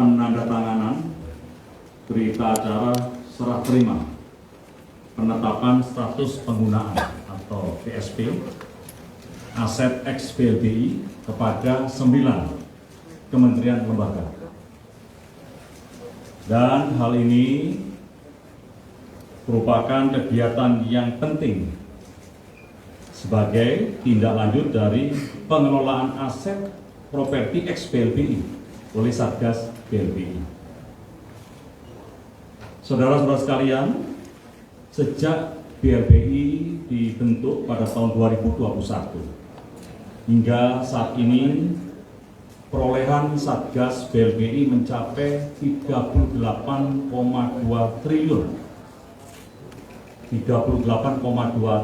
penandatanganan berita acara serah terima penetapan status penggunaan atau PSP aset ex BLBI kepada 9 kementerian lembaga. Dan hal ini merupakan kegiatan yang penting sebagai tindak lanjut dari pengelolaan aset properti ex BLBI oleh Satgas BLBI. Saudara-saudara sekalian, sejak BLBI dibentuk pada tahun 2021 hingga saat ini perolehan Satgas BLBI mencapai 38,2 triliun. 38,2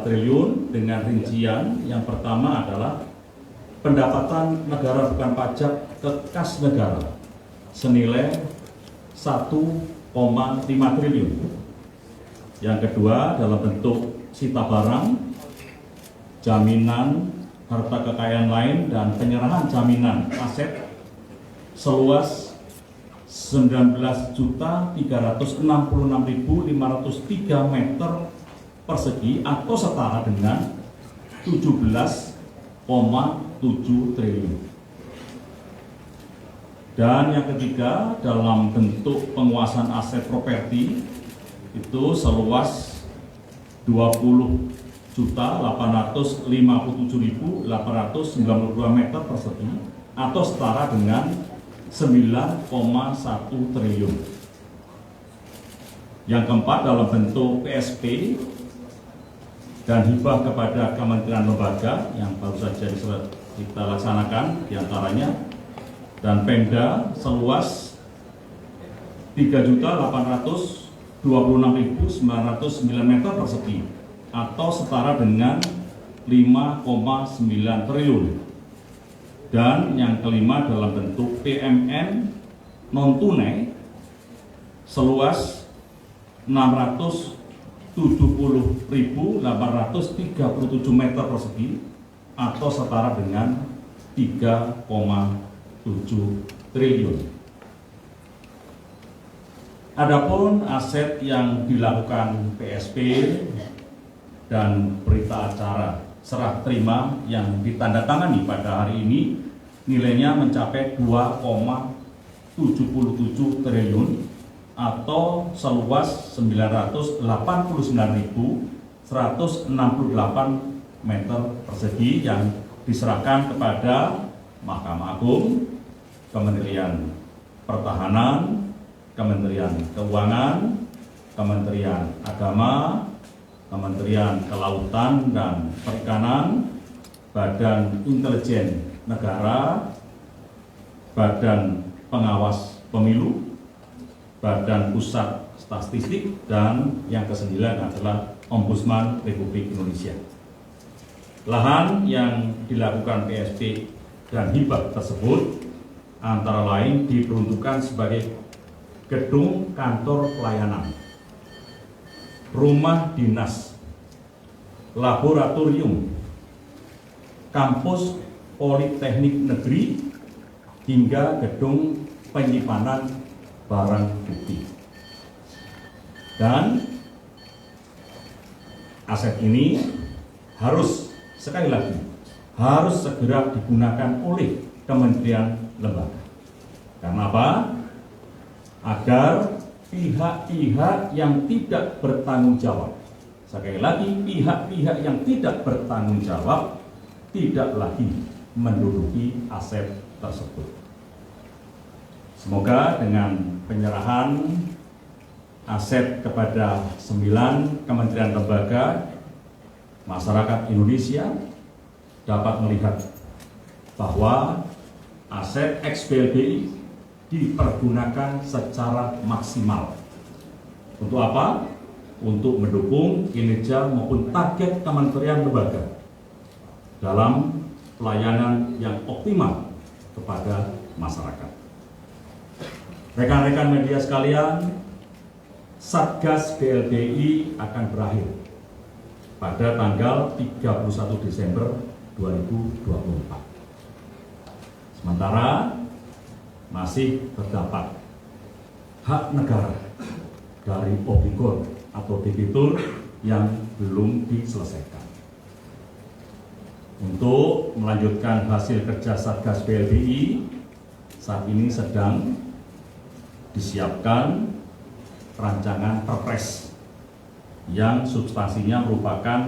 triliun dengan rincian yang pertama adalah pendapatan negara bukan pajak ke kas negara senilai 1,5 triliun. Yang kedua dalam bentuk sita barang, jaminan harta kekayaan lain dan penyerahan jaminan aset seluas 19.366.503 meter persegi atau setara dengan 17,7 triliun. Dan yang ketiga dalam bentuk penguasaan aset properti itu seluas 20.857.892 meter persegi atau setara dengan 9,1 triliun. Yang keempat dalam bentuk PSP dan hibah kepada kementerian lembaga yang baru saja kita laksanakan diantaranya, dan Pemda seluas 3.826.909 meter persegi atau setara dengan 5,9 triliun. Dan yang kelima dalam bentuk PMN non tunai seluas 670.837 meter persegi atau setara dengan 3,7 triliun. Adapun aset yang dilakukan PSP dan berita acara serah terima yang ditandatangani pada hari ini nilainya mencapai 2,77 triliun atau seluas 989.168 meter persegi yang diserahkan kepada Mahkamah Agung, Kementerian Pertahanan, Kementerian Keuangan, Kementerian Agama, Kementerian Kelautan dan Perikanan, Badan Intelijen Negara, Badan Pengawas Pemilu, Badan Pusat Statistik, dan yang ke-9 adalah Ombudsman Republik Indonesia. Lahan yang dilakukan PSP dan hibah tersebut antara lain diperuntukkan sebagai gedung kantor pelayanan, rumah dinas, laboratorium, kampus Politeknik Negeri, hingga gedung penyimpanan barang bukti. Dan aset ini harus, sekali lagi, harus segera digunakan oleh kementerian lembaga. Karena apa? Agar pihak-pihak yang tidak bertanggung jawab, sekali lagi pihak-pihak yang tidak bertanggung jawab tidak lagi menduduki aset tersebut. Semoga dengan penyerahan aset kepada 9 kementerian lembaga, masyarakat Indonesia dapat melihat bahwa aset ex BLBI dipergunakan secara maksimal. Untuk apa? Untuk mendukung kinerja maupun target kementerian lembaga dalam pelayanan yang optimal kepada masyarakat. Rekan-rekan media sekalian, Satgas BLBI akan berakhir pada tanggal 31 Desember 2024. Sementara masih terdapat hak negara dari obligor atau debitur yang belum diselesaikan. Untuk melanjutkan hasil kerja Satgas BLBI, saat ini sedang disiapkan rancangan perpres yang substansinya merupakan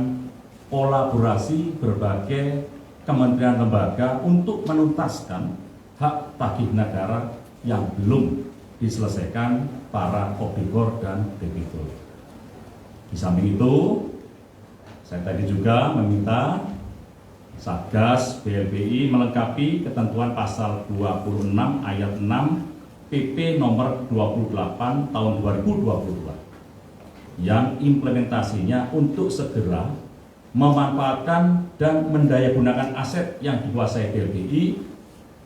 kolaborasi berbagai kementerian lembaga untuk menuntaskan hak tagih negara yang belum diselesaikan para obligor dan debitur. Di samping itu, saya tadi juga meminta Satgas BLBI melengkapi ketentuan pasal 26 ayat 6 PP nomor 28 tahun 2022 yang implementasinya untuk segera memanfaatkan dan mendayagunakan aset yang dikuasai BLBI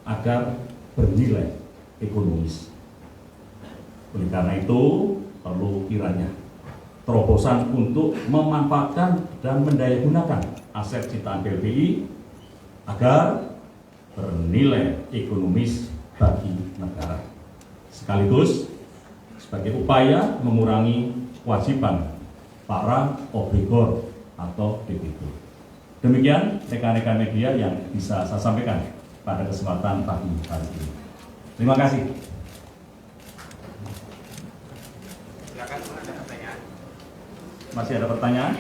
agar bernilai ekonomis. Oleh karena itu, perlu kiranya terobosan untuk memanfaatkan dan mendayagunakan aset ciptaan BLBI agar bernilai ekonomis bagi negara, sekaligus sebagai upaya mengurangi kewajiban para obligor atau debitur. Demikian rekan-rekan media yang bisa saya sampaikan pada kesempatan pagi hari ini. Terima kasih. Silakan, ada pertanyaan. Masih ada pertanyaan?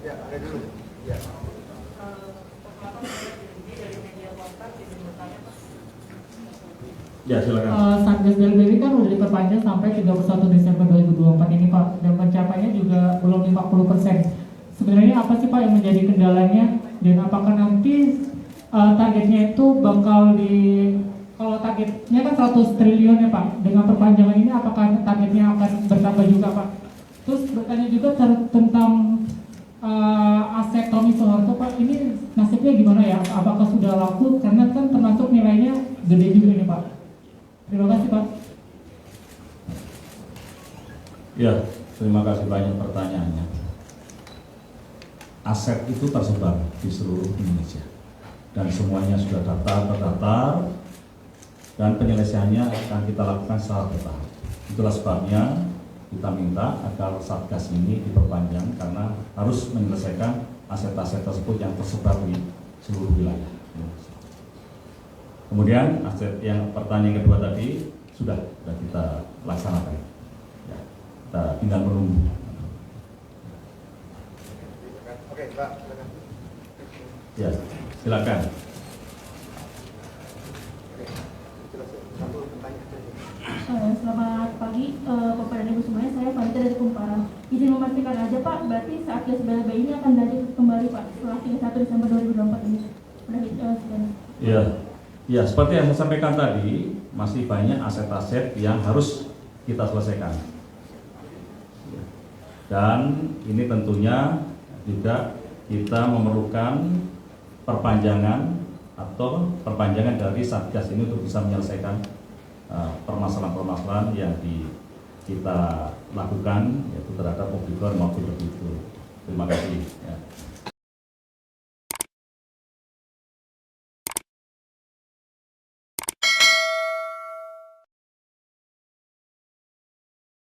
Ya, ada dulu. Ya. Ya, silakan. Satgas BLBI kan sudah diperpanjang sampai 31 Desember 2024 ini Pak, dan pencapaiannya juga belum 50%. Sebenarnya apa sih Pak yang menjadi kendalanya, dan apakah nanti targetnya itu bakal kalau targetnya kan 100 triliun ya Pak, dengan perpanjangan ini apakah targetnya akan bertambah juga Pak? Terus bertanya juga tentang aset Tommy Soeharto Pak, ini nasibnya gimana ya? Apakah sudah laku? Karena kan termasuk nilainya gede juga nih Pak. Terima kasih Pak. Ya, terima kasih banyak pertanyaannya. Aset itu tersebar di seluruh Indonesia dan semuanya sudah terdaftar dan penyelesaiannya akan kita lakukan secara bertahap. Itulah sebabnya kita minta agar Satgas ini diperpanjang karena harus menyelesaikan aset-aset tersebut yang tersebar di seluruh wilayah. Kemudian aset yang pertanyaan kedua tadi sudah kita laksanakan. Ya, kita tinggal menunggu. Oke, Pak, silakan. Ya, silakan. Oke, satu pertanyaan. Selamat pagi Bapak dan Ibu semuanya, saya Panita dari Kumparan. Izin memastikan aja Pak, berarti Satgas BLBI ini akan lanjut kembali Pak setelah 31 Desember 2024 ini. Ya, ya seperti yang saya sampaikan tadi, masih banyak aset-aset yang harus kita selesaikan. Dan ini tentunya juga kita memerlukan perpanjangan dari Satgas ini untuk bisa menyelesaikan permasalahan-permasalahan yang kita lakukan, yaitu terhadap obligor maupun debitur. Terima kasih. Ya.